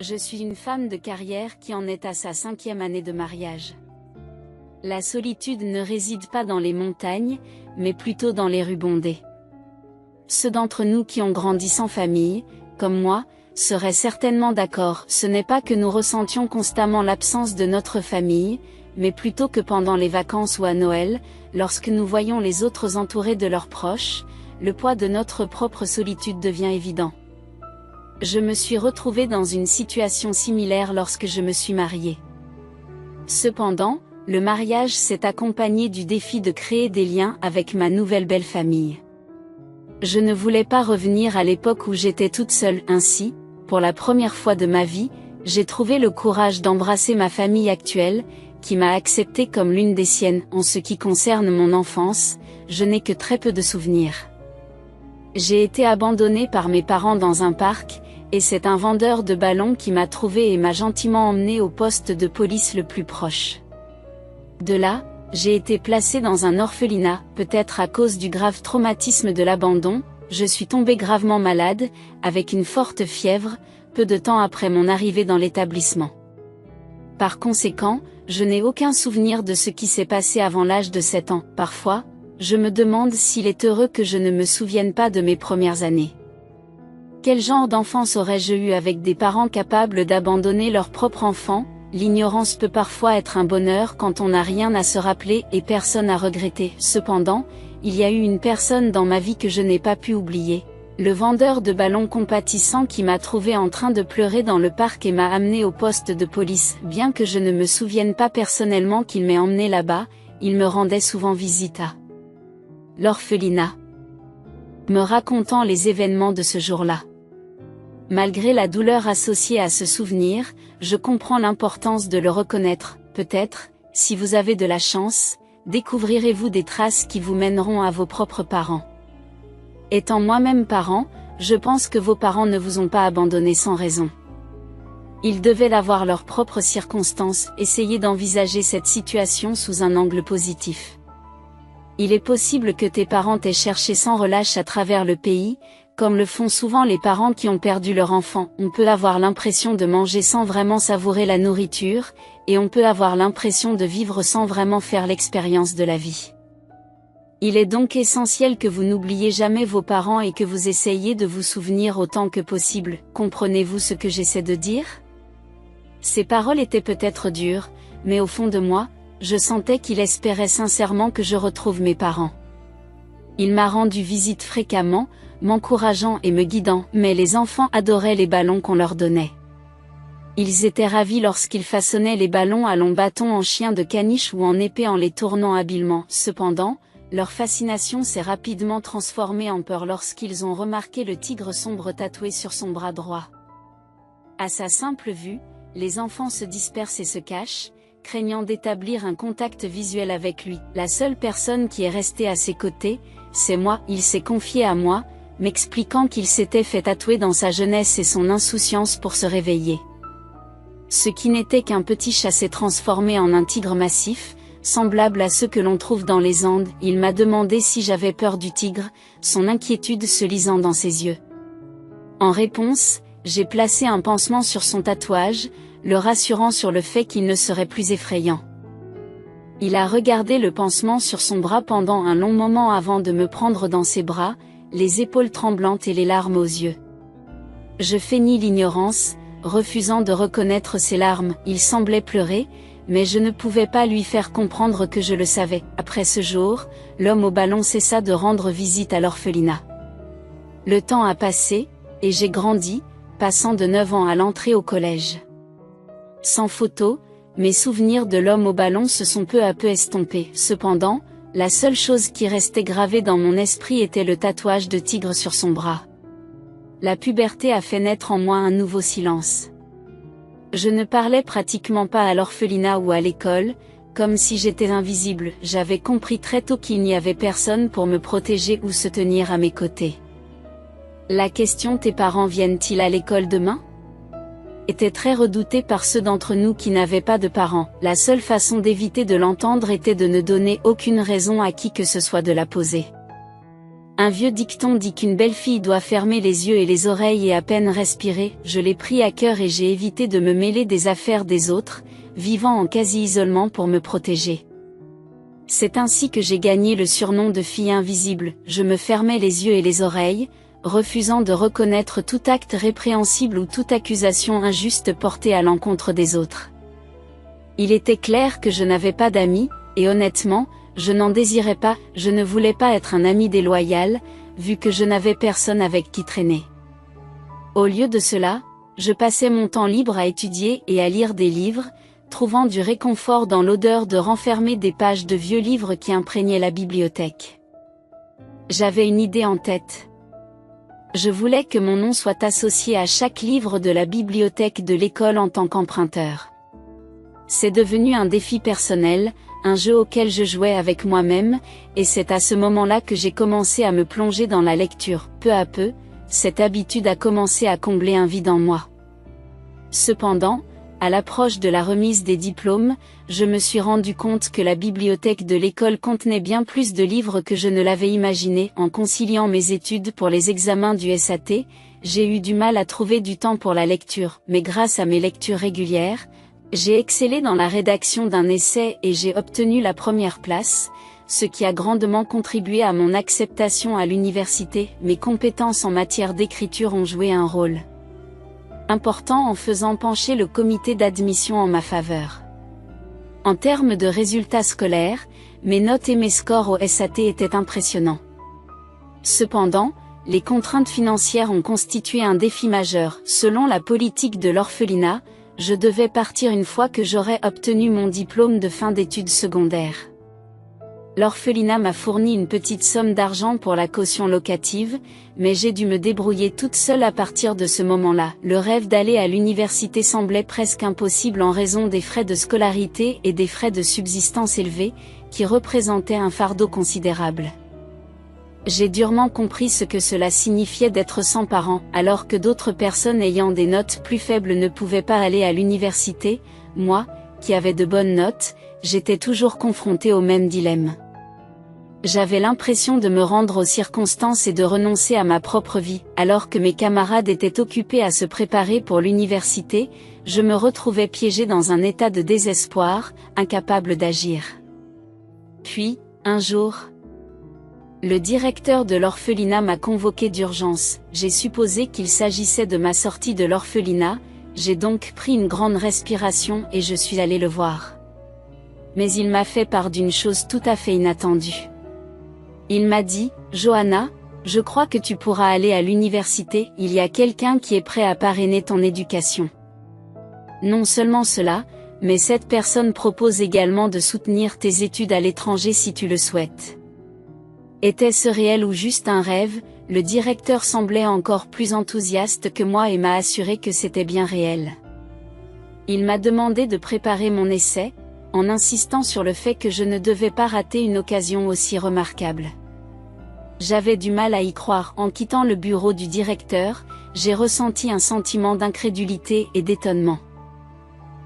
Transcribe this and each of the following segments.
Je suis une femme de carrière qui en est à sa 5e année de mariage. La solitude ne réside pas dans les montagnes, mais plutôt dans les rues bondées. Ceux d'entre nous qui ont grandi sans famille, comme moi, seraient certainement d'accord. Ce n'est pas que nous ressentions constamment l'absence de notre famille, mais plutôt que pendant les vacances ou à Noël, lorsque nous voyons les autres entourés de leurs proches, le poids de notre propre solitude devient évident. Je me suis retrouvée dans une situation similaire lorsque je me suis mariée. Cependant, le mariage s'est accompagné du défi de créer des liens avec ma nouvelle belle famille. Je ne voulais pas revenir à l'époque où j'étais toute seule. Ainsi, pour la première fois de ma vie, j'ai trouvé le courage d'embrasser ma famille actuelle, qui m'a acceptée comme l'une des siennes. En ce qui concerne mon enfance, je n'ai que très peu de souvenirs. J'ai été abandonnée par mes parents dans un parc, et c'est un vendeur de ballons qui m'a trouvée et m'a gentiment emmenée au poste de police le plus proche. De là, j'ai été placée dans un orphelinat. Peut-être à cause du grave traumatisme de l'abandon, je suis tombée gravement malade, avec une forte fièvre, peu de temps après mon arrivée dans l'établissement. Par conséquent, je n'ai aucun souvenir de ce qui s'est passé avant l'âge de 7 ans. Parfois, je me demande s'il est heureux que je ne me souvienne pas de mes premières années. Quel genre d'enfance aurais-je eu avec des parents capables d'abandonner leur propre enfant? L'ignorance peut parfois être un bonheur quand on n'a rien à se rappeler et personne à regretter. Cependant, il y a eu une personne dans ma vie que je n'ai pas pu oublier. Le vendeur de ballons compatissant qui m'a trouvé en train de pleurer dans le parc et m'a amené au poste de police. Bien que je ne me souvienne pas personnellement qu'il m'ait emmené là-bas, il me rendait souvent visite à l'orphelinat, me racontant les événements de ce jour-là. Malgré la douleur associée à ce souvenir, je comprends l'importance de le reconnaître. Peut-être, si vous avez de la chance, découvrirez-vous des traces qui vous mèneront à vos propres parents. Étant moi-même parent, je pense que vos parents ne vous ont pas abandonné sans raison. Ils devaient avoir leurs propres circonstances. Essayez d'envisager cette situation sous un angle positif. Il est possible que tes parents t'aient cherché sans relâche à travers le pays, comme le font souvent les parents qui ont perdu leur enfant. On peut avoir l'impression de manger sans vraiment savourer la nourriture, et on peut avoir l'impression de vivre sans vraiment faire l'expérience de la vie. Il est donc essentiel que vous n'oubliez jamais vos parents et que vous essayiez de vous souvenir autant que possible. Comprenez-vous ce que j'essaie de dire? Ces paroles étaient peut-être dures, mais au fond de moi, je sentais qu'il espérait sincèrement que je retrouve mes parents. Il m'a rendu visite fréquemment, m'encourageant et me guidant, mais les enfants adoraient les ballons qu'on leur donnait. Ils étaient ravis lorsqu'ils façonnaient les ballons à longs bâtons en chien de caniche ou en épée en les tournant habilement. Cependant, leur fascination s'est rapidement transformée en peur lorsqu'ils ont remarqué le tigre sombre tatoué sur son bras droit. À sa simple vue, les enfants se dispersent et se cachent, craignant d'établir un contact visuel avec lui. La seule personne qui est restée à ses côtés, c'est moi. Il s'est confié à moi, m'expliquant qu'il s'était fait tatouer dans sa jeunesse et son insouciance pour se réveiller. Ce qui n'était qu'un petit chat s'est transformé en un tigre massif, semblable à ceux que l'on trouve dans les Andes. Il m'a demandé si j'avais peur du tigre, son inquiétude se lisant dans ses yeux. En réponse, j'ai placé un pansement sur son tatouage, le rassurant sur le fait qu'il ne serait plus effrayant. Il a regardé le pansement sur son bras pendant un long moment avant de me prendre dans ses bras, les épaules tremblantes et les larmes aux yeux. Je feignis l'ignorance, refusant de reconnaître ses larmes. Il semblait pleurer, mais je ne pouvais pas lui faire comprendre que je le savais. Après ce jour, l'homme au ballon cessa de rendre visite à l'orphelinat. Le temps a passé, et j'ai grandi, passant de 9 ans à l'entrée au collège. Sans photo, mes souvenirs de l'homme au ballon se sont peu à peu estompés. Cependant, la seule chose qui restait gravée dans mon esprit était le tatouage de tigre sur son bras. La puberté a fait naître en moi un nouveau silence. Je ne parlais pratiquement pas à l'orphelinat ou à l'école, comme si j'étais invisible. J'avais compris très tôt qu'il n'y avait personne pour me protéger ou se tenir à mes côtés. La question « tes parents viennent-ils à l'école demain ?» était très redoutée par ceux d'entre nous qui n'avaient pas de parents. La seule façon d'éviter de l'entendre était de ne donner aucune raison à qui que ce soit de la poser. Un vieux dicton dit qu'une belle fille doit fermer les yeux et les oreilles et à peine respirer. Je l'ai pris à cœur et j'ai évité de me mêler des affaires des autres, vivant en quasi-isolement pour me protéger. C'est ainsi que j'ai gagné le surnom de fille invisible. Je me fermais les yeux et les oreilles, refusant de reconnaître tout acte répréhensible ou toute accusation injuste portée à l'encontre des autres. Il était clair que je n'avais pas d'amis, et honnêtement, je n'en désirais pas. Je ne voulais pas être un ami déloyal, vu que je n'avais personne avec qui traîner. Au lieu de cela, je passais mon temps libre à étudier et à lire des livres, trouvant du réconfort dans l'odeur de renfermer des pages de vieux livres qui imprégnaient la bibliothèque. J'avais une idée en tête. Je voulais que mon nom soit associé à chaque livre de la bibliothèque de l'école en tant qu'emprunteur. C'est devenu un défi personnel, un jeu auquel je jouais avec moi-même, et c'est à ce moment-là que j'ai commencé à me plonger dans la lecture. Peu à peu, cette habitude a commencé à combler un vide en moi. Cependant, à l'approche de la remise des diplômes, je me suis rendu compte que la bibliothèque de l'école contenait bien plus de livres que je ne l'avais imaginé. En conciliant mes études pour les examens du SAT, j'ai eu du mal à trouver du temps pour la lecture, mais grâce à mes lectures régulières, j'ai excellé dans la rédaction d'un essai et j'ai obtenu la première place, ce qui a grandement contribué à mon acceptation à l'université. Mes compétences en matière d'écriture ont joué un rôle important en faisant pencher le comité d'admission en ma faveur. En termes de résultats scolaires, mes notes et mes scores au SAT étaient impressionnants. Cependant, les contraintes financières ont constitué un défi majeur. Selon la politique de l'orphelinat, je devais partir une fois que j'aurais obtenu mon diplôme de fin d'études secondaires. L'orphelinat m'a fourni une petite somme d'argent pour la caution locative, mais j'ai dû me débrouiller toute seule à partir de ce moment-là. Le rêve d'aller à l'université semblait presque impossible en raison des frais de scolarité et des frais de subsistance élevés, qui représentaient un fardeau considérable. J'ai durement compris ce que cela signifiait d'être sans parents, alors que d'autres personnes ayant des notes plus faibles ne pouvaient pas aller à l'université. Moi, qui avais de bonnes notes, j'étais toujours confrontée au même dilemme. J'avais l'impression de me rendre aux circonstances et de renoncer à ma propre vie. Alors que mes camarades étaient occupés à se préparer pour l'université, je me retrouvais piégée dans un état de désespoir, incapable d'agir. Puis, un jour, le directeur de l'orphelinat m'a convoqué d'urgence. J'ai supposé qu'il s'agissait de ma sortie de l'orphelinat, j'ai donc pris une grande respiration et je suis allée le voir. Mais il m'a fait part d'une chose tout à fait inattendue. Il m'a dit, « Johanna, je crois que tu pourras aller à l'université, il y a quelqu'un qui est prêt à parrainer ton éducation. » Non seulement cela, mais cette personne propose également de soutenir tes études à l'étranger si tu le souhaites. Était-ce réel ou juste un rêve? Le directeur semblait encore plus enthousiaste que moi et m'a assuré que c'était bien réel. Il m'a demandé de préparer mon essai, en insistant sur le fait que je ne devais pas rater une occasion aussi remarquable. J'avais du mal à y croire. En quittant le bureau du directeur, j'ai ressenti un sentiment d'incrédulité et d'étonnement.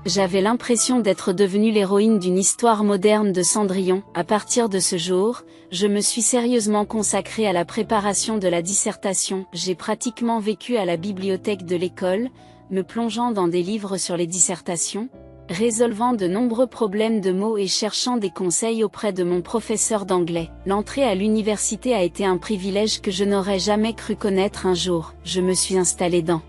J'avais l'impression d'être devenue l'héroïne d'une histoire moderne de Cendrillon. À partir de ce jour, je me suis sérieusement consacrée à la préparation de la dissertation. J'ai pratiquement vécu à la bibliothèque de l'école, me plongeant dans des livres sur les dissertations, résolvant de nombreux problèmes de mots et cherchant des conseils auprès de mon professeur d'anglais. L'entrée à l'université a été un privilège que je n'aurais jamais cru connaître un jour. Je me suis installée dans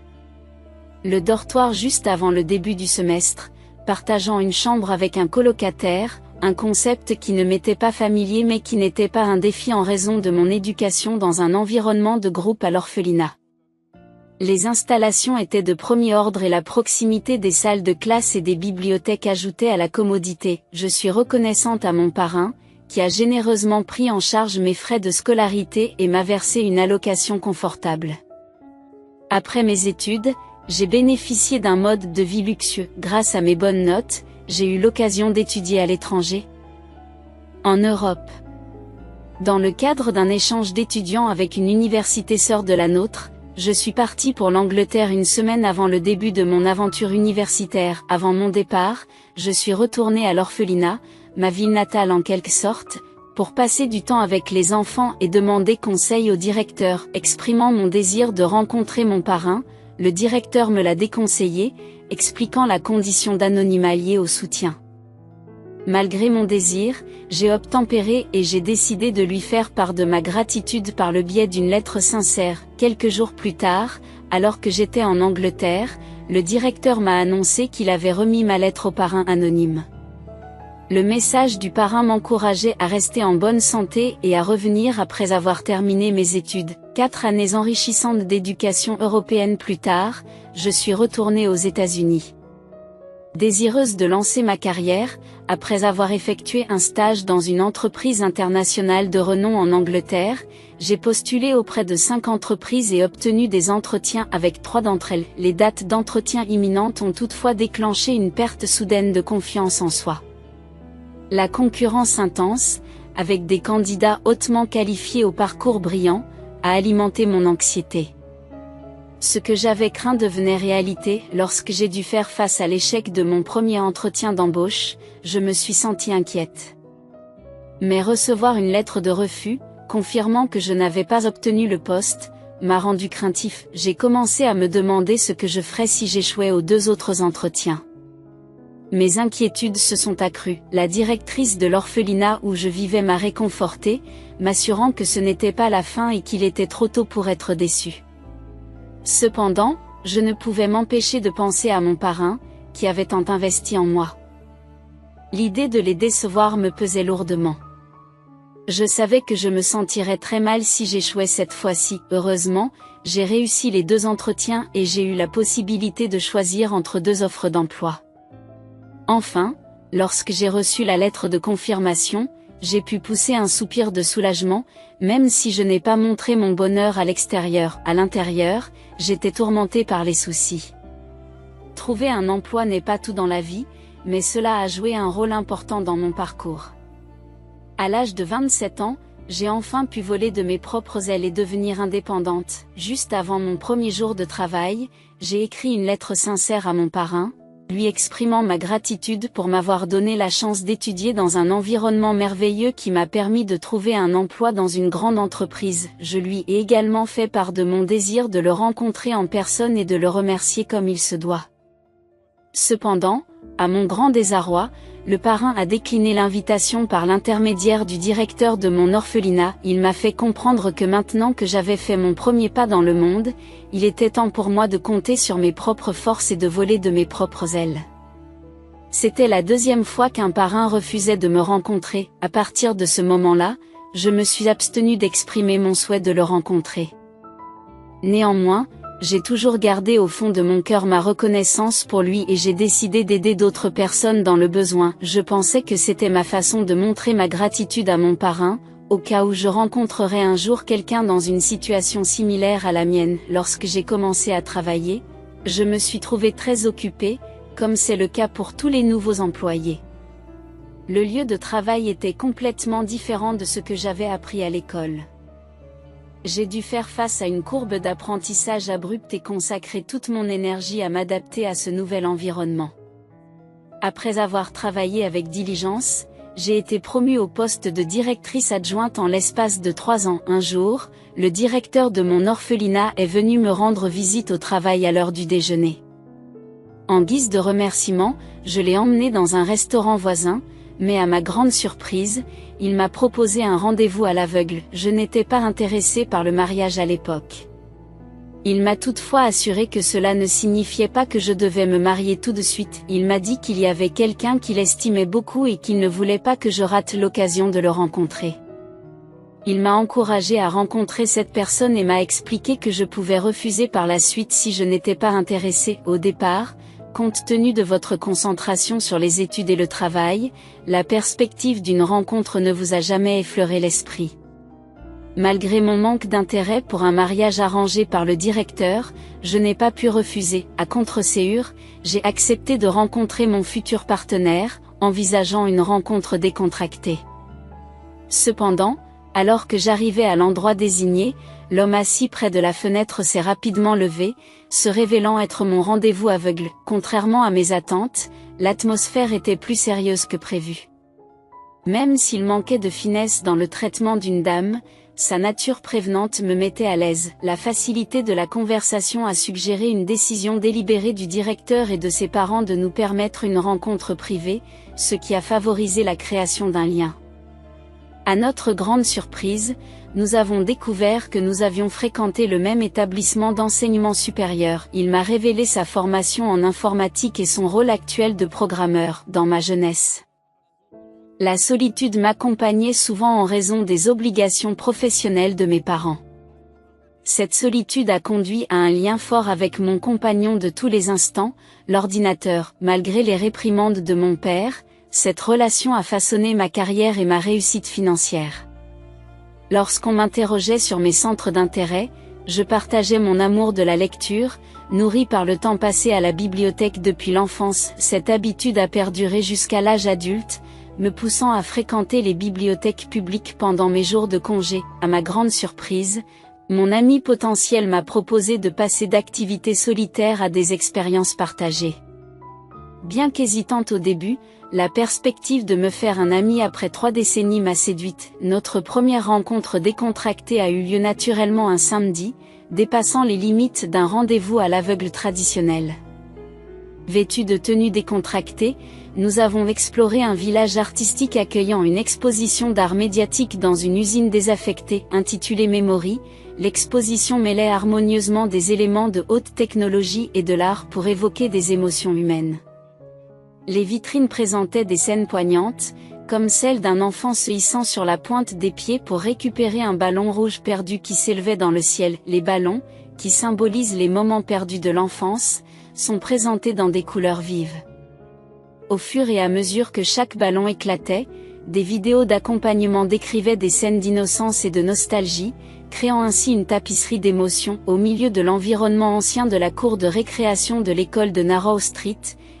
le dortoir juste avant le début du semestre, partageant une chambre avec un colocataire, un concept qui ne m'était pas familier mais qui n'était pas un défi en raison de mon éducation dans un environnement de groupe à l'orphelinat. Les installations étaient de premier ordre et la proximité des salles de classe et des bibliothèques ajoutait à la commodité. Je suis reconnaissante à mon parrain, qui a généreusement pris en charge mes frais de scolarité et m'a versé une allocation confortable. Après mes études, j'ai bénéficié d'un mode de vie luxueux. Grâce à mes bonnes notes, j'ai eu l'occasion d'étudier à l'étranger, en Europe. Dans le cadre d'un échange d'étudiants avec une université sœur de la nôtre, je suis partie pour l'Angleterre une semaine avant le début de mon aventure universitaire. Avant mon départ, je suis retournée à l'orphelinat, ma ville natale en quelque sorte, pour passer du temps avec les enfants et demander conseil au directeur. Exprimant mon désir de rencontrer mon parrain, le directeur me l'a déconseillé, expliquant la condition d'anonymat liée au soutien. Malgré mon désir, j'ai obtempéré et j'ai décidé de lui faire part de ma gratitude par le biais d'une lettre sincère. Quelques jours plus tard, alors que j'étais en Angleterre, le directeur m'a annoncé qu'il avait remis ma lettre au parrain anonyme. Le message du parrain m'encourageait à rester en bonne santé et à revenir après avoir terminé mes études. 4 années enrichissantes d'éducation européenne plus tard, je suis retournée aux États-Unis. Désireuse de lancer ma carrière, après avoir effectué un stage dans une entreprise internationale de renom en Angleterre, j'ai postulé auprès de 5 entreprises et obtenu des entretiens avec 3 d'entre elles. Les dates d'entretien imminentes ont toutefois déclenché une perte soudaine de confiance en soi. La concurrence intense, avec des candidats hautement qualifiés au parcours brillant, a alimenté mon anxiété. Ce que j'avais craint devenait réalité. Lorsque j'ai dû faire face à l'échec de mon premier entretien d'embauche, je me suis sentie inquiète. Mais recevoir une lettre de refus, confirmant que je n'avais pas obtenu le poste, m'a rendu craintif. J'ai commencé à me demander ce que je ferais si j'échouais aux 2 autres entretiens. Mes inquiétudes se sont accrues. La directrice de l'orphelinat où je vivais m'a réconfortée, m'assurant que ce n'était pas la fin et qu'il était trop tôt pour être déçu. Cependant, je ne pouvais m'empêcher de penser à mon parrain, qui avait tant investi en moi. L'idée de les décevoir me pesait lourdement. Je savais que je me sentirais très mal si j'échouais cette fois-ci. Heureusement, j'ai réussi les 2 entretiens et j'ai eu la possibilité de choisir entre 2 offres d'emploi. Enfin, lorsque j'ai reçu la lettre de confirmation, j'ai pu pousser un soupir de soulagement, même si je n'ai pas montré mon bonheur à l'extérieur. À l'intérieur, j'étais tourmentée par les soucis. Trouver un emploi n'est pas tout dans la vie, mais cela a joué un rôle important dans mon parcours. À l'âge de 27 ans, j'ai enfin pu voler de mes propres ailes et devenir indépendante. Juste avant mon premier jour de travail, j'ai écrit une lettre sincère à mon parrain, lui exprimant ma gratitude pour m'avoir donné la chance d'étudier dans un environnement merveilleux qui m'a permis de trouver un emploi dans une grande entreprise. Je lui ai également fait part de mon désir de le rencontrer en personne et de le remercier comme il se doit. Cependant, à mon grand désarroi, le parrain a décliné l'invitation par l'intermédiaire du directeur de mon orphelinat. Il m'a fait comprendre que maintenant que j'avais fait mon premier pas dans le monde, il était temps pour moi de compter sur mes propres forces et de voler de mes propres ailes. C'était la 2e fois qu'un parrain refusait de me rencontrer. À partir de ce moment-là, je me suis abstenue d'exprimer mon souhait de le rencontrer. Néanmoins, j'ai toujours gardé au fond de mon cœur ma reconnaissance pour lui et j'ai décidé d'aider d'autres personnes dans le besoin. Je pensais que c'était ma façon de montrer ma gratitude à mon parrain, au cas où je rencontrerais un jour quelqu'un dans une situation similaire à la mienne. Lorsque j'ai commencé à travailler, je me suis trouvée très occupée, comme c'est le cas pour tous les nouveaux employés. Le lieu de travail était complètement différent de ce que j'avais appris à l'école. J'ai dû faire face à une courbe d'apprentissage abrupte et consacrer toute mon énergie à m'adapter à ce nouvel environnement. Après avoir travaillé avec diligence, j'ai été promue au poste de directrice adjointe en l'espace de 3 ans. Un jour, le directeur de mon orphelinat est venu me rendre visite au travail à l'heure du déjeuner. En guise de remerciement, je l'ai emmené dans un restaurant voisin, mais à ma grande surprise, il m'a proposé un rendez-vous à l'aveugle. Je n'étais pas intéressée par le mariage à l'époque. Il m'a toutefois assuré que cela ne signifiait pas que je devais me marier tout de suite. Il m'a dit qu'il y avait quelqu'un qu'il estimait beaucoup et qu'il ne voulait pas que je rate l'occasion de le rencontrer. Il m'a encouragée à rencontrer cette personne et m'a expliqué que je pouvais refuser par la suite si je n'étais pas intéressée. Au départ, compte tenu de votre concentration sur les études et le travail, la perspective d'une rencontre ne vous a jamais effleuré l'esprit. Malgré mon manque d'intérêt pour un mariage arrangé par le directeur, je n'ai pas pu refuser. À contre-séance, j'ai accepté de rencontrer mon futur partenaire, envisageant une rencontre décontractée. Cependant, alors que j'arrivais à l'endroit désigné, l'homme assis près de la fenêtre s'est rapidement levé, se révélant être mon rendez-vous aveugle. Contrairement à mes attentes, l'atmosphère était plus sérieuse que prévu. Même s'il manquait de finesse dans le traitement d'une dame, sa nature prévenante me mettait à l'aise. La facilité de la conversation a suggéré une décision délibérée du directeur et de ses parents de nous permettre une rencontre privée, ce qui a favorisé la création d'un lien. À notre grande surprise, nous avons découvert que nous avions fréquenté le même établissement d'enseignement supérieur. Il m'a révélé sa formation en informatique et son rôle actuel de programmeur dans ma jeunesse. La solitude m'accompagnait souvent en raison des obligations professionnelles de mes parents. Cette solitude a conduit à un lien fort avec mon compagnon de tous les instants, l'ordinateur. Malgré les réprimandes de mon père, cette relation a façonné ma carrière et ma réussite financière. Lorsqu'on m'interrogeait sur mes centres d'intérêt, je partageais mon amour de la lecture, nourri par le temps passé à la bibliothèque depuis l'enfance. Cette habitude a perduré jusqu'à l'âge adulte, me poussant à fréquenter les bibliothèques publiques pendant mes jours de congé. À ma grande surprise, mon ami potentiel m'a proposé de passer d'activités solitaires à des expériences partagées. Bien qu'hésitante au début, la perspective de me faire un ami après 3 décennies m'a séduite. Notre première rencontre décontractée a eu lieu naturellement un samedi, dépassant les limites d'un rendez-vous à l'aveugle traditionnel. Vêtus de tenues décontractées, nous avons exploré un village artistique accueillant une exposition d'art médiatique dans une usine désaffectée, intitulée Memory. L'exposition mêlait harmonieusement des éléments de haute technologie et de l'art pour évoquer des émotions humaines. Les vitrines présentaient des scènes poignantes, comme celle d'un enfant se hissant sur la pointe des pieds pour récupérer un ballon rouge perdu qui s'élevait dans le ciel. Les ballons, qui symbolisent les moments perdus de l'enfance, sont présentés dans des couleurs vives. Au fur et à mesure que chaque ballon éclatait, des vidéos d'accompagnement décrivaient des scènes d'innocence et de nostalgie, créant ainsi une tapisserie d'émotions. Au milieu de l'environnement ancien de la cour de récréation de l'école de Narrow Street,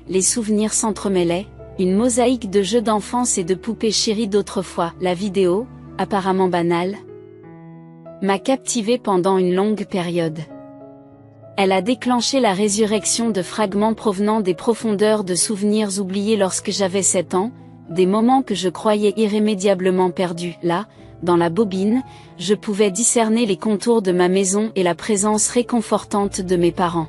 les souvenirs s'entremêlaient, une mosaïque de jeux d'enfance et de poupées chéries d'autrefois. La vidéo, apparemment banale, m'a captivé pendant une longue période. Elle a déclenché la résurrection de fragments provenant des profondeurs de souvenirs oubliés lorsque j'avais 7 ans, des moments que je croyais irrémédiablement perdus. Là, dans la bobine, je pouvais discerner les contours de ma maison et la présence réconfortante de mes parents.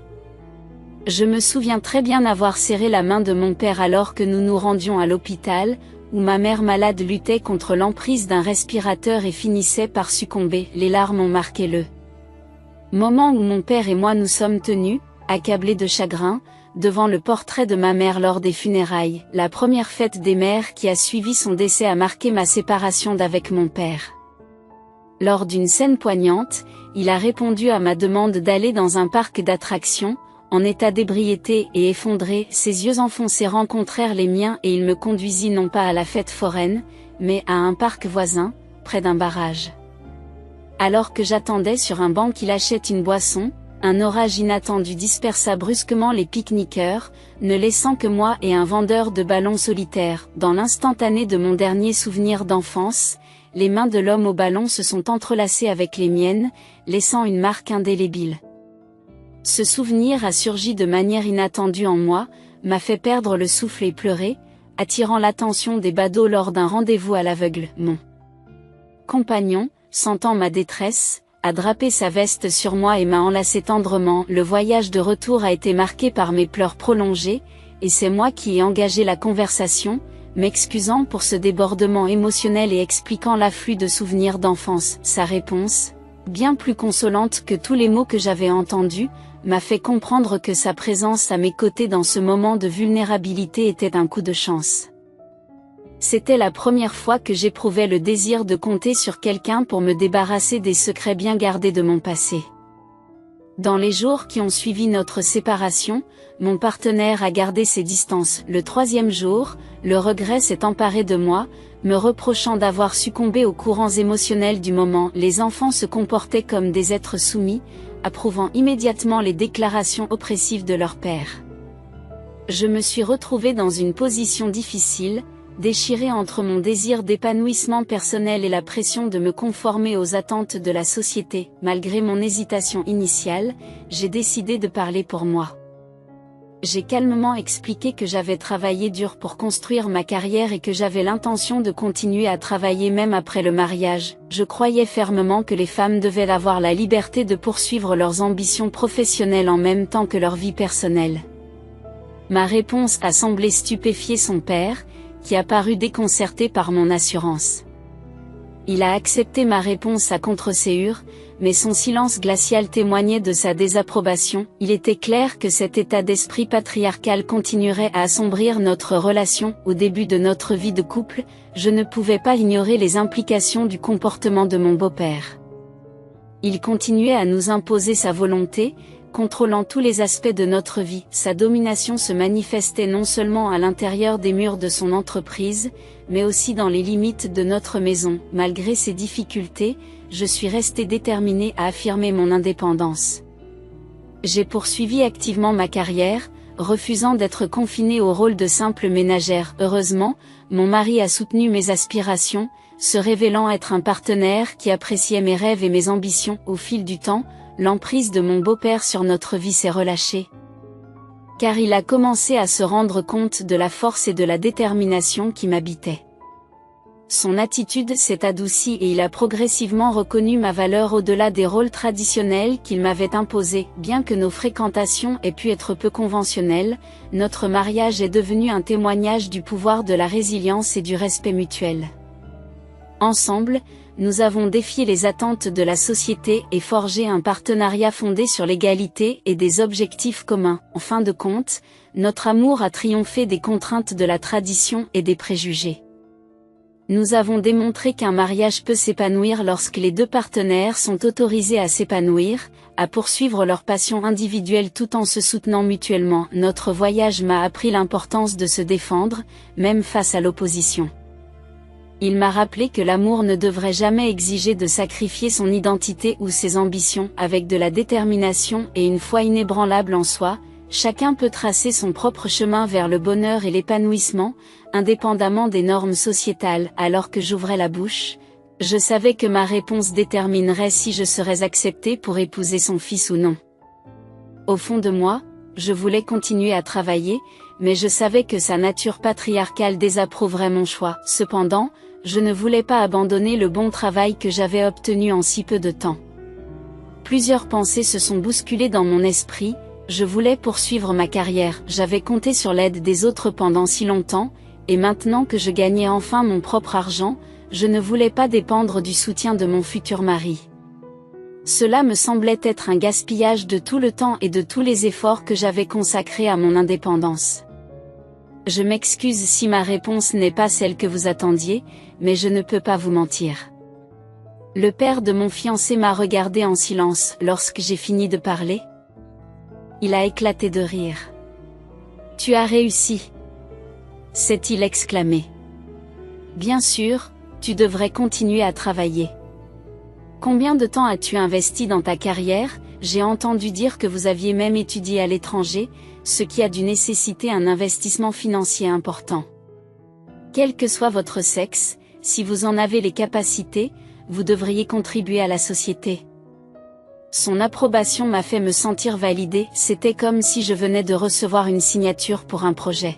Je me souviens très bien avoir serré la main de mon père alors que nous nous rendions à l'hôpital, où ma mère malade luttait contre l'emprise d'un respirateur et finissait par succomber. Les larmes ont marqué le moment où mon père et moi nous sommes tenus, accablés de chagrin, devant le portrait de ma mère lors des funérailles. La première fête des mères qui a suivi son décès a marqué ma séparation d'avec mon père. Lors d'une scène poignante, il a répondu à ma demande d'aller dans un parc d'attractions, en état d'ébriété et effondré. Ses yeux enfoncés rencontrèrent les miens et il me conduisit non pas à la fête foraine, mais à un parc voisin, près d'un barrage. Alors que j'attendais sur un banc qu'il achète une boisson, un orage inattendu dispersa brusquement les pique-niqueurs, ne laissant que moi et un vendeur de ballons solitaires. Dans l'instantané de mon dernier souvenir d'enfance, les mains de l'homme au ballon se sont entrelacées avec les miennes, laissant une marque indélébile. Ce souvenir a surgi de manière inattendue en moi, m'a fait perdre le souffle et pleurer, attirant l'attention des badauds lors d'un rendez-vous à l'aveugle. Mon compagnon, sentant ma détresse, a drapé sa veste sur moi et m'a enlacé tendrement. Le voyage de retour a été marqué par mes pleurs prolongés, et c'est moi qui ai engagé la conversation, m'excusant pour ce débordement émotionnel et expliquant l'afflux de souvenirs d'enfance. Sa réponse, bien plus consolante que tous les mots que j'avais entendus, m'a fait comprendre que sa présence à mes côtés dans ce moment de vulnérabilité était un coup de chance. C'était la première fois que j'éprouvais le désir de compter sur quelqu'un pour me débarrasser des secrets bien gardés de mon passé. Dans les jours qui ont suivi notre séparation, mon partenaire a gardé ses distances. Le 3e jour, le regret s'est emparé de moi, me reprochant d'avoir succombé aux courants émotionnels du moment. Les enfants se comportaient comme des êtres soumis, approuvant immédiatement les déclarations oppressives de leur père. Je me suis retrouvée dans une position difficile, déchirée entre mon désir d'épanouissement personnel et la pression de me conformer aux attentes de la société. Malgré mon hésitation initiale, j'ai décidé de parler pour moi. J'ai calmement expliqué que j'avais travaillé dur pour construire ma carrière et que j'avais l'intention de continuer à travailler même après le mariage. Je croyais fermement que les femmes devaient avoir la liberté de poursuivre leurs ambitions professionnelles en même temps que leur vie personnelle. Ma réponse a semblé stupéfier son père, qui a paru déconcerté par mon assurance. Il a accepté ma réponse à contre-séhure, mais son silence glacial témoignait de sa désapprobation. Il était clair que cet état d'esprit patriarcal continuerait à assombrir notre relation. Au début de notre vie de couple, je ne pouvais pas ignorer les implications du comportement de mon beau-père. Il continuait à nous imposer sa volonté, contrôlant tous les aspects de notre vie. Sa domination se manifestait non seulement à l'intérieur des murs de son entreprise, mais aussi dans les limites de notre maison. Malgré ces difficultés, je suis restée déterminée à affirmer mon indépendance. J'ai poursuivi activement ma carrière, refusant d'être confinée au rôle de simple ménagère. Heureusement, mon mari a soutenu mes aspirations, se révélant être un partenaire qui appréciait mes rêves et mes ambitions. Au fil du temps, l'emprise de mon beau-père sur notre vie s'est relâchée. Car il a commencé à se rendre compte de la force et de la détermination qui m'habitaient. Son attitude s'est adoucie et il a progressivement reconnu ma valeur au-delà des rôles traditionnels qu'il m'avait imposés. Bien que nos fréquentations aient pu être peu conventionnelles, notre mariage est devenu un témoignage du pouvoir de la résilience et du respect mutuel. Ensemble, nous avons défié les attentes de la société et forgé un partenariat fondé sur l'égalité et des objectifs communs. En fin de compte, notre amour a triomphé des contraintes de la tradition et des préjugés. Nous avons démontré qu'un mariage peut s'épanouir lorsque les deux partenaires sont autorisés à s'épanouir, à poursuivre leur passion individuelle tout en se soutenant mutuellement. Notre voyage m'a appris l'importance de se défendre, même face à l'opposition. Il m'a rappelé que l'amour ne devrait jamais exiger de sacrifier son identité ou ses ambitions. Avec de la détermination et une foi inébranlable en soi, chacun peut tracer son propre chemin vers le bonheur et l'épanouissement, indépendamment des normes sociétales. Alors que j'ouvrais la bouche, je savais que ma réponse déterminerait si je serais acceptée pour épouser son fils ou non. Au fond de moi, je voulais continuer à travailler, mais je savais que sa nature patriarcale désapprouverait mon choix. Cependant, je ne voulais pas abandonner le bon travail que j'avais obtenu en si peu de temps. Plusieurs pensées se sont bousculées dans mon esprit. Je voulais poursuivre ma carrière, j'avais compté sur l'aide des autres pendant si longtemps, et maintenant que je gagnais enfin mon propre argent, je ne voulais pas dépendre du soutien de mon futur mari. Cela me semblait être un gaspillage de tout le temps et de tous les efforts que j'avais consacrés à mon indépendance. Je m'excuse si ma réponse n'est pas celle que vous attendiez, mais je ne peux pas vous mentir. Le père de mon fiancé m'a regardé en silence lorsque j'ai fini de parler. Il a éclaté de rire. « Tu as réussi !» s'est-il exclamé. « Bien sûr, tu devrais continuer à travailler. » Combien de temps as-tu investi dans ta carrière? J'ai entendu dire que vous aviez même étudié à l'étranger, ce qui a dû nécessiter un investissement financier important. Quel que soit votre sexe, si vous en avez les capacités, vous devriez contribuer à la société. Son approbation m'a fait me sentir validée, c'était comme si je venais de recevoir une signature pour un projet.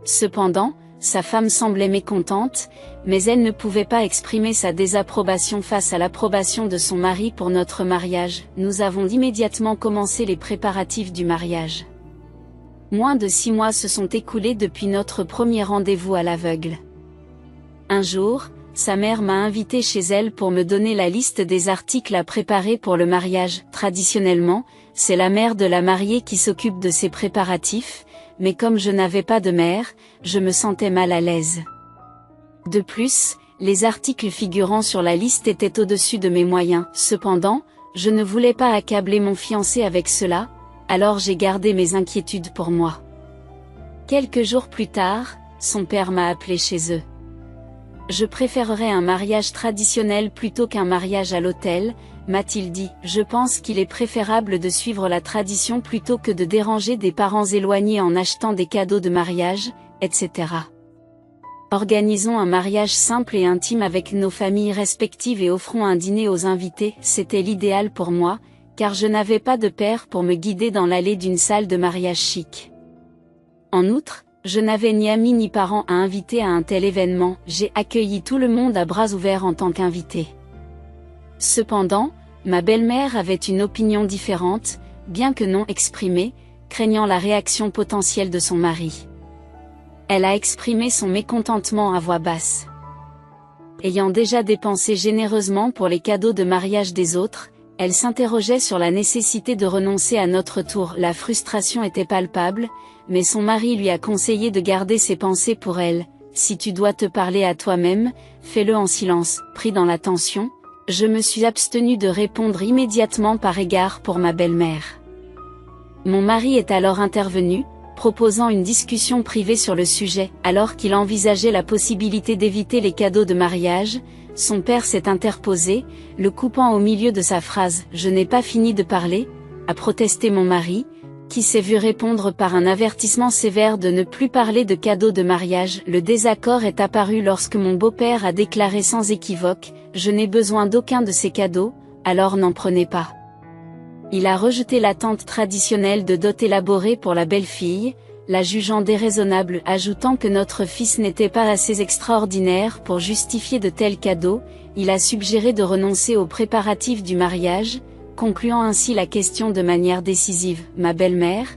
Cependant, sa femme semblait mécontente, mais elle ne pouvait pas exprimer sa désapprobation face à l'approbation de son mari pour notre mariage. Nous avons immédiatement commencé les préparatifs du mariage. Moins de 6 mois se sont écoulés depuis notre premier rendez-vous à l'aveugle. Un jour, sa mère m'a invité chez elle pour me donner la liste des articles à préparer pour le mariage. Traditionnellement, c'est la mère de la mariée qui s'occupe de ces préparatifs, mais comme je n'avais pas de mère, je me sentais mal à l'aise. De plus, les articles figurant sur la liste étaient au-dessus de mes moyens. Cependant, je ne voulais pas accabler mon fiancé avec cela, alors j'ai gardé mes inquiétudes pour moi. Quelques jours plus tard, son père m'a appelé chez eux. Je préférerais un mariage traditionnel plutôt qu'un mariage à l'hôtel, m'a-t-il dit. Je pense qu'il est préférable de suivre la tradition plutôt que de déranger des parents éloignés en achetant des cadeaux de mariage, etc. Organisons un mariage simple et intime avec nos familles respectives et offrons un dîner aux invités. C'était l'idéal pour moi, car je n'avais pas de père pour me guider dans l'allée d'une salle de mariage chic. En outre, je n'avais ni amis ni parents à inviter à un tel événement, j'ai accueilli tout le monde à bras ouverts en tant qu'invité. Cependant, ma belle-mère avait une opinion différente, bien que non exprimée, craignant la réaction potentielle de son mari. Elle a exprimé son mécontentement à voix basse. Ayant déjà dépensé généreusement pour les cadeaux de mariage des autres, elle s'interrogeait sur la nécessité de renoncer à notre tour. La frustration était palpable, mais son mari lui a conseillé de garder ses pensées pour elle. Si tu dois te parler à toi-même, fais-le en silence. Pris dans la tension, je me suis abstenu de répondre immédiatement par égard pour ma belle-mère. Mon mari est alors intervenu, proposant une discussion privée sur le sujet. Alors qu'il envisageait la possibilité d'éviter les cadeaux de mariage, son père s'est interposé, le coupant au milieu de sa phrase « Je n'ai pas fini de parler », a protesté mon mari, qui s'est vu répondre par un avertissement sévère de ne plus parler de cadeaux de mariage. Le désaccord est apparu lorsque mon beau-père a déclaré sans équivoque « Je n'ai besoin d'aucun de ces cadeaux, alors n'en prenez pas ». Il a rejeté l'attente traditionnelle de dot élaborée pour la belle-fille, la jugeant déraisonnable, ajoutant que notre fils n'était pas assez extraordinaire pour justifier de tels cadeaux. Il a suggéré de renoncer aux préparatifs du mariage, concluant ainsi la question de manière décisive. Ma belle-mère,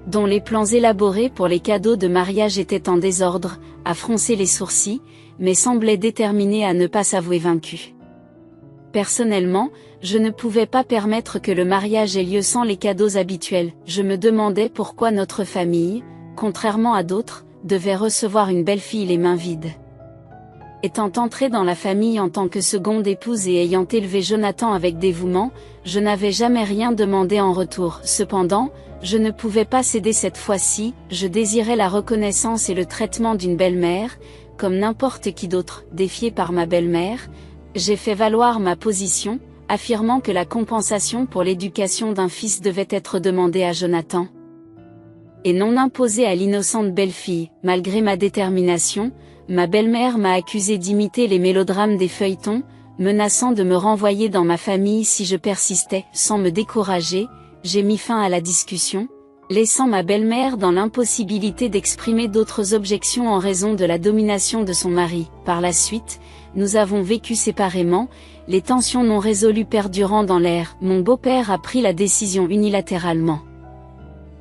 dont les plans élaborés pour les cadeaux de mariage étaient en désordre, a froncé les sourcils, mais semblait déterminée à ne pas s'avouer vaincue. Personnellement, je ne pouvais pas permettre que le mariage ait lieu sans les cadeaux habituels. Je me demandais pourquoi notre famille, contrairement à d'autres, devait recevoir une belle-fille les mains vides. Étant entrée dans la famille en tant que seconde épouse et ayant élevé Jonathan avec dévouement, je n'avais jamais rien demandé en retour. Cependant, je ne pouvais pas céder cette fois-ci, je désirais la reconnaissance et le traitement d'une belle-mère, comme n'importe qui d'autre. Défiée par ma belle-mère, j'ai fait valoir ma position, affirmant que la compensation pour l'éducation d'un fils devait être demandée à Jonathan, et non imposée à l'innocente belle-fille. Malgré ma détermination, ma belle-mère m'a accusé d'imiter les mélodrames des feuilletons, menaçant de me renvoyer dans ma famille si je persistais. Sans me décourager, j'ai mis fin à la discussion, laissant ma belle-mère dans l'impossibilité d'exprimer d'autres objections en raison de la domination de son mari. Par la suite, nous avons vécu séparément, les tensions non résolues perdurant dans l'air. Mon beau-père a pris la décision unilatéralement.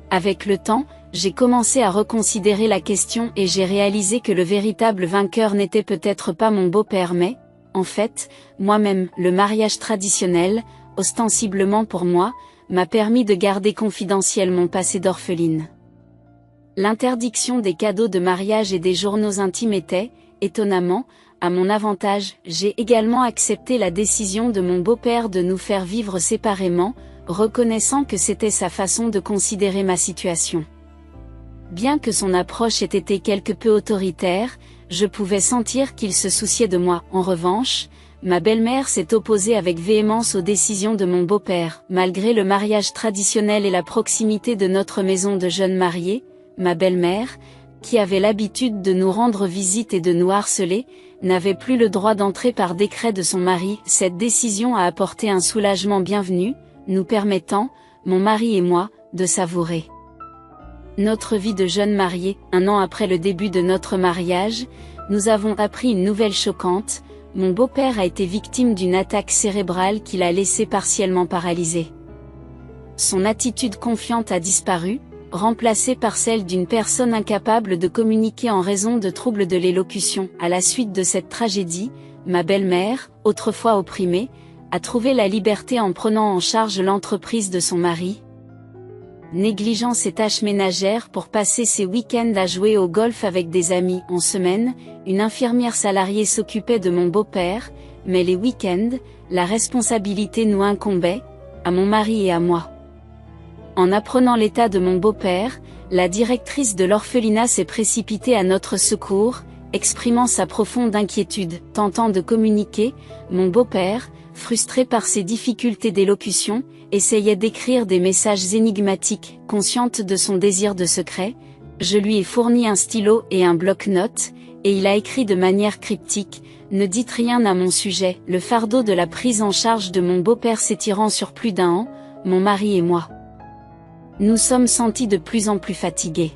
Avec le temps, j'ai commencé à reconsidérer la question et j'ai réalisé que le véritable vainqueur n'était peut-être pas mon beau-père mais, en fait, moi-même. Le mariage traditionnel, ostensiblement pour moi, m'a permis de garder confidentiel mon passé d'orpheline. L'interdiction des cadeaux de mariage et des journaux intimes était, étonnamment, à mon avantage. J'ai également accepté la décision de mon beau-père de nous faire vivre séparément, reconnaissant que c'était sa façon de considérer ma situation. Bien que son approche ait été quelque peu autoritaire, je pouvais sentir qu'il se souciait de moi. En revanche, ma belle-mère s'est opposée avec véhémence aux décisions de mon beau-père. Malgré le mariage traditionnel et la proximité de notre maison de jeunes mariés, ma belle-mère, qui avait l'habitude de nous rendre visite et de nous harceler, n'avait plus le droit d'entrer par décret de son mari. Cette décision a apporté un soulagement bienvenu, nous permettant, mon mari et moi, de savourer notre vie de jeunes mariés. 1 an après le début de notre mariage, nous avons appris une nouvelle choquante: mon beau-père a été victime d'une attaque cérébrale qui l'a laissé partiellement paralysé. Son attitude confiante a disparu, remplacée par celle d'une personne incapable de communiquer en raison de troubles de l'élocution. À la suite de cette tragédie, ma belle-mère, autrefois opprimée, a trouvé la liberté en prenant en charge l'entreprise de son mari, négligeant ses tâches ménagères pour passer ses week-ends à jouer au golf avec des amis. En semaine, une infirmière salariée s'occupait de mon beau-père, mais les week-ends, la responsabilité nous incombait, à mon mari et à moi. En apprenant l'état de mon beau-père, la directrice de l'orphelinat s'est précipitée à notre secours, exprimant sa profonde inquiétude. Tentant de communiquer, mon beau-père, frustré par ses difficultés d'élocution, essayait d'écrire des messages énigmatiques. Consciente de son désir de secret, je lui ai fourni un stylo et un bloc-notes, et il a écrit de manière cryptique: « Ne dites rien à mon sujet. » Le fardeau de la prise en charge de mon beau-père s'étirant sur plus d'1 an, mon mari et moi. Nous sommes sentis de plus en plus fatigués.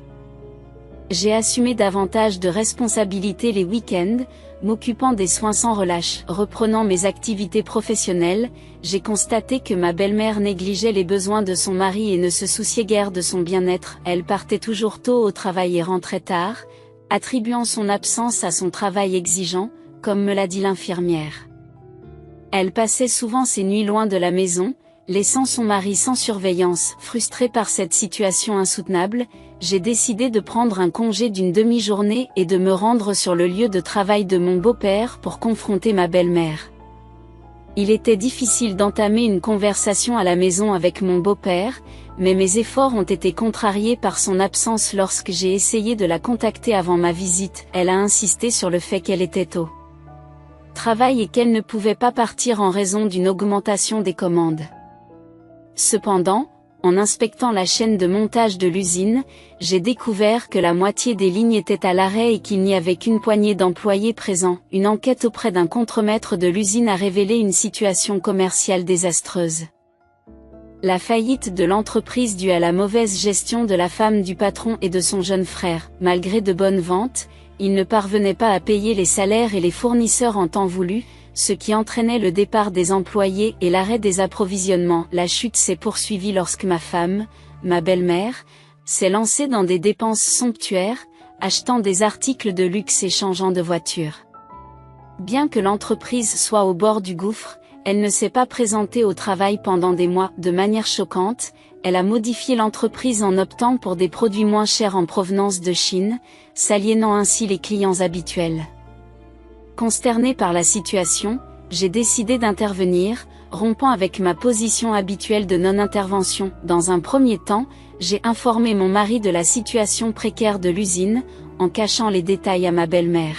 J'ai assumé davantage de responsabilités les week-ends, m'occupant des soins sans relâche. Reprenant mes activités professionnelles, j'ai constaté que ma belle-mère négligeait les besoins de son mari et ne se souciait guère de son bien-être. Elle partait toujours tôt au travail et rentrait tard, attribuant son absence à son travail exigeant, comme me l'a dit l'infirmière. Elle passait souvent ses nuits loin de la maison, laissant son mari sans surveillance. Frustré par cette situation insoutenable, j'ai décidé de prendre un congé d'une demi-journée et de me rendre sur le lieu de travail de mon beau-père pour confronter ma belle-mère. Il était difficile d'entamer une conversation à la maison avec mon beau-père, mais mes efforts ont été contrariés par son absence lorsque j'ai essayé de la contacter avant ma visite. Elle a insisté sur le fait qu'elle était au travail et qu'elle ne pouvait pas partir en raison d'une augmentation des commandes. Cependant, en inspectant la chaîne de montage de l'usine, j'ai découvert que la moitié des lignes étaient à l'arrêt et qu'il n'y avait qu'une poignée d'employés présents. Une enquête auprès d'un contremaître de l'usine a révélé une situation commerciale désastreuse. La faillite de l'entreprise due à la mauvaise gestion de la femme du patron et de son jeune frère. Malgré de bonnes ventes, ils ne parvenaient pas à payer les salaires et les fournisseurs en temps voulu, ce qui entraînait le départ des employés et l'arrêt des approvisionnements. La chute s'est poursuivie lorsque ma femme, ma belle-mère, s'est lancée dans des dépenses somptuaires, achetant des articles de luxe et changeant de voiture. Bien que l'entreprise soit au bord du gouffre, elle ne s'est pas présentée au travail pendant des mois. De manière choquante, elle a modifié l'entreprise en optant pour des produits moins chers en provenance de Chine, s'aliénant ainsi les clients habituels. Consterné par la situation, j'ai décidé d'intervenir, rompant avec ma position habituelle de non-intervention. Dans un premier temps, j'ai informé mon mari de la situation précaire de l'usine, en cachant les détails à ma belle-mère.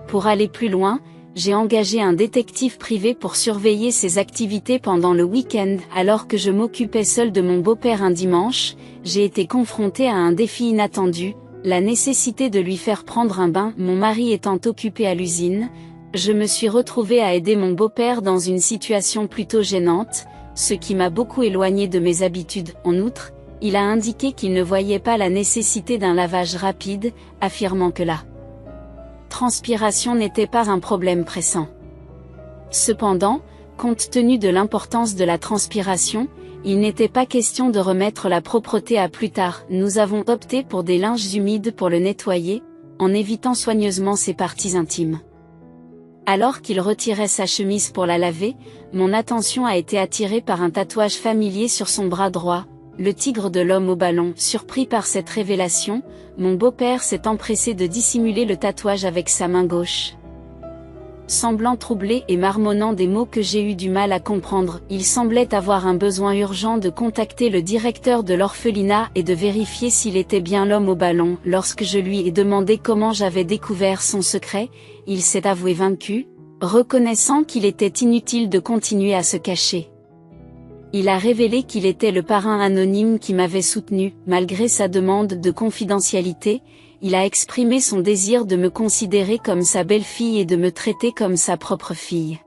Pour aller plus loin, j'ai engagé un détective privé pour surveiller ses activités pendant le week-end. Alors que je m'occupais seule de mon beau-père un dimanche, j'ai été confrontée à un défi inattendu, la nécessité de lui faire prendre un bain. Mon mari étant occupé à l'usine, je me suis retrouvée à aider mon beau-père dans une situation plutôt gênante, ce qui m'a beaucoup éloignée de mes habitudes. En outre, il a indiqué qu'il ne voyait pas la nécessité d'un lavage rapide, affirmant que la transpiration n'était pas un problème pressant. Cependant, compte tenu de l'importance de la transpiration, il n'était pas question de remettre la propreté à plus tard. Nous avons opté pour des linges humides pour le nettoyer, en évitant soigneusement ses parties intimes. Alors qu'il retirait sa chemise pour la laver, mon attention a été attirée par un tatouage familier sur son bras droit, le tigre de l'homme au ballon. Surpris par cette révélation, mon beau-père s'est empressé de dissimuler le tatouage avec sa main gauche. Semblant troublé et marmonnant des mots que j'ai eu du mal à comprendre, il semblait avoir un besoin urgent de contacter le directeur de l'orphelinat et de vérifier s'il était bien l'homme au ballon. Lorsque je lui ai demandé comment j'avais découvert son secret, il s'est avoué vaincu, reconnaissant qu'il était inutile de continuer à se cacher. Il a révélé qu'il était le parrain anonyme qui m'avait soutenu. Malgré sa demande de confidentialité, il a exprimé son désir de me considérer comme sa belle-fille et de me traiter comme sa propre fille.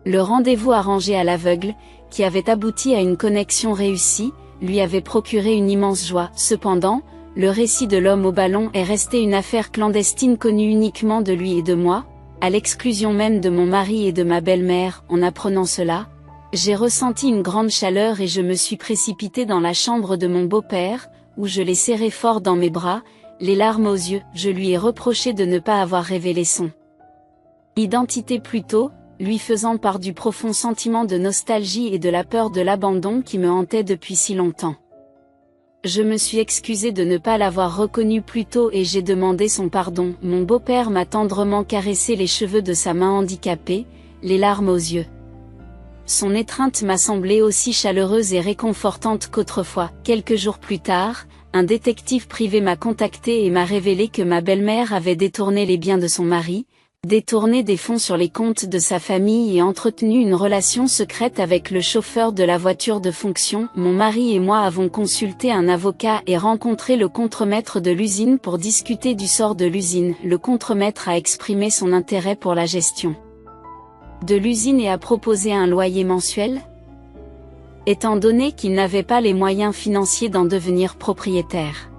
Le rendez-vous arrangé à l'aveugle, qui avait abouti à une connexion réussie, lui avait procuré une immense joie. Cependant, le récit de l'homme au ballon est resté une affaire clandestine connue uniquement de lui et de moi, à l'exclusion même de mon mari et de ma belle-mère. En apprenant cela, j'ai ressenti une grande chaleur et je me suis précipitée dans la chambre de mon beau-père, où je l'ai serré fort dans mes bras, les larmes aux yeux. Je lui ai reproché de ne pas avoir révélé son identité plus tôt, lui faisant part du profond sentiment de nostalgie et de la peur de l'abandon qui me hantait depuis si longtemps. Je me suis excusée de ne pas l'avoir reconnu plus tôt et j'ai demandé son pardon. Mon beau-père m'a tendrement caressé les cheveux de sa main handicapée, les larmes aux yeux. Son étreinte m'a semblé aussi chaleureuse et réconfortante qu'autrefois. Quelques jours plus tard, un détective privé m'a contacté et m'a révélé que ma belle-mère avait détourné les biens de son mari, détourné des fonds sur les comptes de sa famille et entretenu une relation secrète avec le chauffeur de la voiture de fonction. Mon mari et moi avons consulté un avocat et rencontré le contremaître de l'usine pour discuter du sort de l'usine. Le contremaître a exprimé son intérêt pour la gestion de l'usine et a proposé un loyer mensuel étant donné qu'il n'avait pas les moyens financiers d'en devenir propriétaire.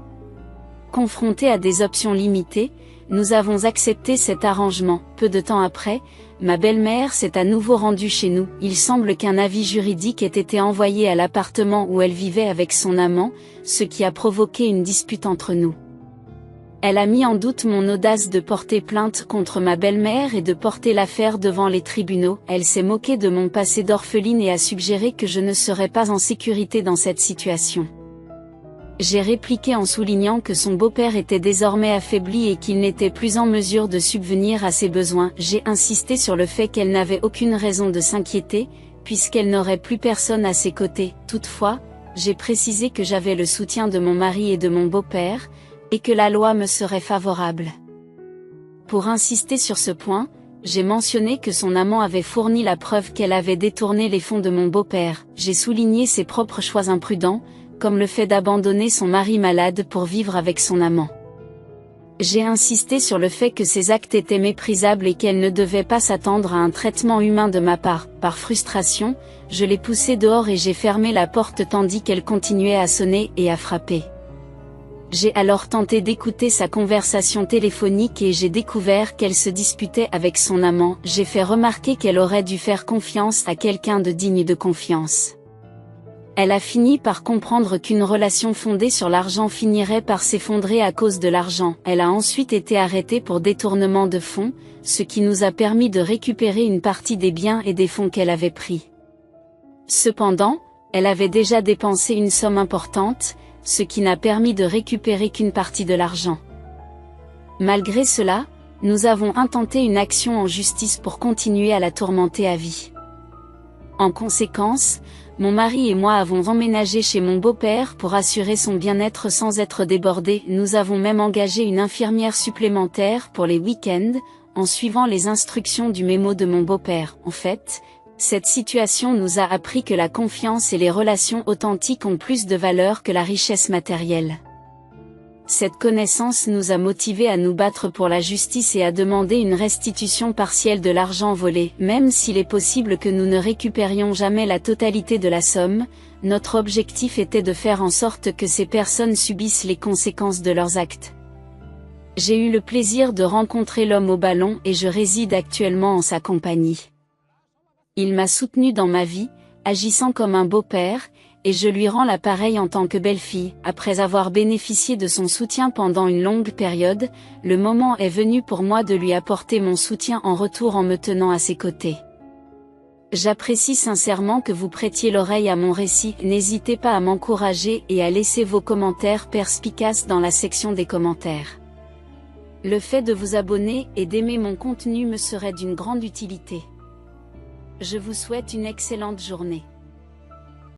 Confrontés à des options limitées, nous avons accepté cet arrangement. Peu de temps après, ma belle-mère s'est à nouveau rendue chez nous. Il semble qu'un avis juridique ait été envoyé à l'appartement où elle vivait avec son amant, ce qui a provoqué une dispute entre nous. Elle a mis en doute mon audace de porter plainte contre ma belle-mère et de porter l'affaire devant les tribunaux. Elle s'est moquée de mon passé d'orpheline et a suggéré que je ne serais pas en sécurité dans cette situation. J'ai répliqué en soulignant que son beau-père était désormais affaibli et qu'il n'était plus en mesure de subvenir à ses besoins. J'ai insisté sur le fait qu'elle n'avait aucune raison de s'inquiéter, puisqu'elle n'aurait plus personne à ses côtés. Toutefois, j'ai précisé que j'avais le soutien de mon mari et de mon beau-père, et que la loi me serait favorable. Pour insister sur ce point, j'ai mentionné que son amant avait fourni la preuve qu'elle avait détourné les fonds de mon beau-père. J'ai souligné ses propres choix imprudents, comme le fait d'abandonner son mari malade pour vivre avec son amant. J'ai insisté sur le fait que ces actes étaient méprisables et qu'elle ne devait pas s'attendre à un traitement humain de ma part. Par frustration, je l'ai poussée dehors et j'ai fermé la porte tandis qu'elle continuait à sonner et à frapper. J'ai alors tenté d'écouter sa conversation téléphonique et j'ai découvert qu'elle se disputait avec son amant. J'ai fait remarquer qu'elle aurait dû faire confiance à quelqu'un de digne de confiance. Elle a fini par comprendre qu'une relation fondée sur l'argent finirait par s'effondrer à cause de l'argent. Elle a ensuite été arrêtée pour détournement de fonds, ce qui nous a permis de récupérer une partie des biens et des fonds qu'elle avait pris. Cependant, elle avait déjà dépensé une somme importante, ce qui n'a permis de récupérer qu'une partie de l'argent. Malgré cela, nous avons intenté une action en justice pour continuer à la tourmenter à vie. En conséquence, mon mari et moi avons emménagé chez mon beau-père pour assurer son bien-être sans être débordés. Nous avons même engagé une infirmière supplémentaire pour les week-ends, en suivant les instructions du mémo de mon beau-père. En fait, cette situation nous a appris que la confiance et les relations authentiques ont plus de valeur que la richesse matérielle. Cette connaissance nous a motivés à nous battre pour la justice et à demander une restitution partielle de l'argent volé. Même s'il est possible que nous ne récupérions jamais la totalité de la somme, notre objectif était de faire en sorte que ces personnes subissent les conséquences de leurs actes. J'ai eu le plaisir de rencontrer l'homme au ballon et je réside actuellement en sa compagnie. Il m'a soutenu dans ma vie, agissant comme un beau-père, et je lui rends l'appareil en tant que belle-fille. Après avoir bénéficié de son soutien pendant une longue période, le moment est venu pour moi de lui apporter mon soutien en retour en me tenant à ses côtés. J'apprécie sincèrement que vous prêtiez l'oreille à mon récit. N'hésitez pas à m'encourager et à laisser vos commentaires perspicaces dans la section des commentaires. Le fait de vous abonner et d'aimer mon contenu me serait d'une grande utilité. Je vous souhaite une excellente journée.